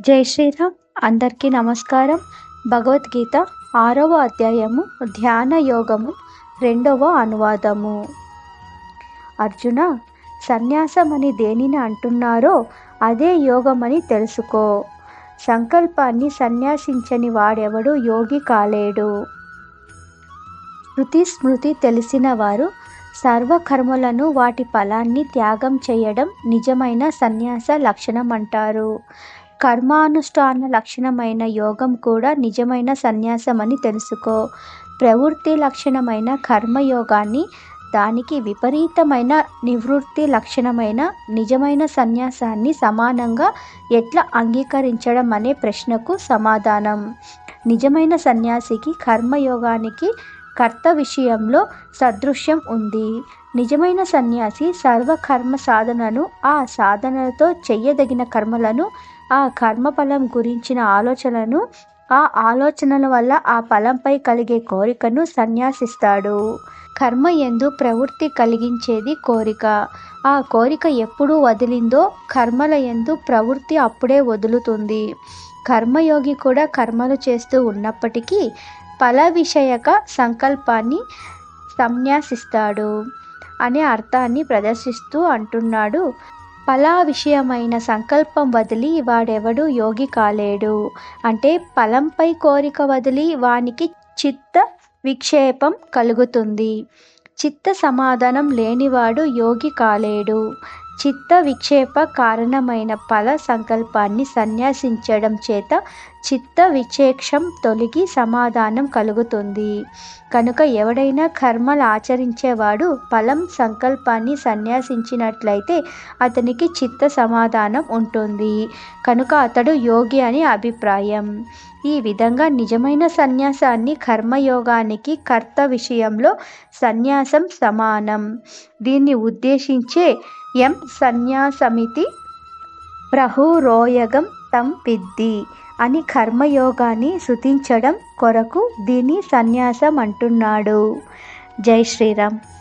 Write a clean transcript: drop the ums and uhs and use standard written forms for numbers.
జై శ్రీరామ్. అందరికీ నమస్కారం. భగవద్గీత 6వ అధ్యాయము ధ్యాన యోగము 2వ అనువాదము. అర్జున, సన్యాసమని దేనిని అంటున్నారో అదే యోగమని తెలుసుకో. సంకల్పాన్ని సన్యాసించని వాడెవడు యోగి కాలేడు. శృతి స్మృతి తెలిసిన వారు సర్వకర్మలను వాటి ఫలాన్ని త్యాగం చేయడం నిజమైన సన్యాస లక్షణం అంటారు. కర్మానుష్ఠాన లక్షణమైన యోగం కూడా నిజమైన సన్యాసమని తెలుసుకో. ప్రవృత్తి లక్షణమైన కర్మయోగాన్ని, దానికి విపరీతమైన నివృత్తి లక్షణమైన నిజమైన సన్యాసాన్ని సమానంగా ఎట్లా అంగీకరించడం అనే ప్రశ్నకు సమాధానం. నిజమైన సన్యాసికి కర్మయోగానికి కర్త విషయంలో సదృశ్యం ఉంది. నిజమైన సన్యాసి సర్వకర్మ సాధనను, ఆ సాధనలతో చెయ్యదగిన కర్మలను, ఆ కర్మఫలం గురించిన ఆలోచనలను, ఆ ఆలోచనల వల్ల ఆ ఫలంపై కలిగే కోరికను సన్యాసిస్తాడు. కర్మ యందు ప్రవృత్తి కలిగించేది కోరిక. ఆ కోరిక ఎప్పుడు వదిలిందో కర్మల యందు ప్రవృత్తి అప్పుడే వదులుతుంది. కర్మయోగి కూడా కర్మలు చేస్తూ ఉన్నప్పటికీ ఫల విషయక సంకల్పాన్ని సన్యాసిస్తాడు అనే అర్థాన్ని ప్రదర్శిస్తూ అంటున్నాడు. ఫలా విషయమైన సంకల్పం వదిలి వాడెవడు యోగి కాలేడు. అంటే ఫలంపై కోరిక వదిలి వానికి చిత్త విక్షేపం కలుగుతుంది. చిత్త సమాధానం లేనివాడు యోగి కాలేడు. చిత్త విక్షేప కారణమైన ఫల సంకల్పాన్ని సన్యాసించడం చేత చిత్త విక్షేపం తొలగి సమాధానం కలుగుతుంది. కనుక ఎవడైనా కర్మలు ఆచరించేవాడు ఫలం సంకల్పాన్ని సన్యాసించినట్లయితే అతనికి చిత్త సమాధానం ఉంటుంది. కనుక అతడు యోగి అని అభిప్రాయం. ఈ విధంగా నిజమైన సన్యాసాన్ని కర్మయోగానికి కర్త విషయంలో సన్యాసం సమానం. దీన్ని ఉద్దేశించే యం సన్యాసమితి ప్రహురోయగం తం విద్ధి అని కర్మయోగాన్ని స్తుతించడం కొరకు దీన్ని సన్యాసం అంటున్నాడు. జై శ్రీరామ్.